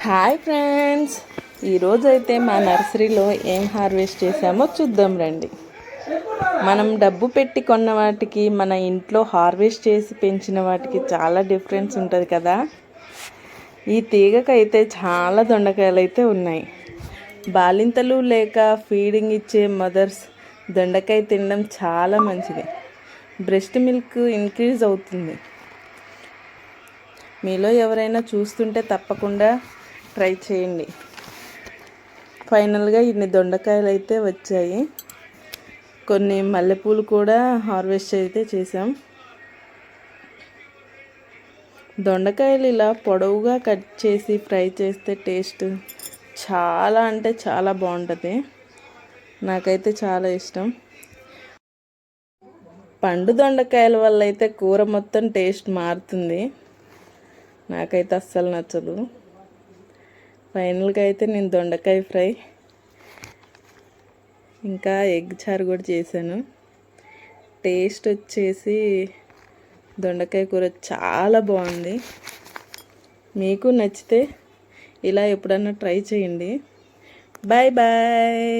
Hi friends, ఈరోజు అయితే మా నర్సరీలో ఏం హార్వెస్ట్ చేసామో చూద్దాం రండి. మనం డబ్బు పెట్టి కొన్న వాటికి మన ఇంట్లో హార్వెస్ట్ చేసి పెంచిన వాటికి చాలా డిఫరెన్స్ ఉంటుంది కదా. ఈ తీగకైతే చాలా దొండకాయలు అయితే ఉన్నాయి. బాలింతలు లేక ఫీడింగ్ ఇచ్చే మదర్స్ దొండకాయ తినడం చాలా మంచిది. బ్రెస్ట్ మిల్క్ ఇంక్రీజ్ అవుతుంది. మీలో ఎవరైనా చూస్తుంటే తప్పకుండా ట్రై చేయండి. ఫైనల్గా ఇన్ని దొండకాయలు అయితే వచ్చాయి. కొన్ని మల్లెపూలు కూడా హార్వెస్ట్ అయితే చేసాం. దొండకాయలు ఇలా పొడవుగా కట్ చేసి ఫ్రై చేస్తే టేస్ట్ చాలా అంటే చాలా బాగుంటుంది. నాకైతే చాలా ఇష్టం. పండు దొండకాయల వల్ల అయితే కూర మొత్తం టేస్ట్ మారుతుంది. నాకైతే అస్సలు నచ్చదు. ఫైనల్గా అయితే నేను దొండకాయ ఫ్రై ఇంకా ఎగ్ చారు కూడా చేశాను. టేస్ట్ వచ్చేసి దొండకాయ కూర చాలా బాగుంది. మీకు నచ్చితే ఇలా ఎప్పుడన్నా ట్రై చేయండి. Bye bye.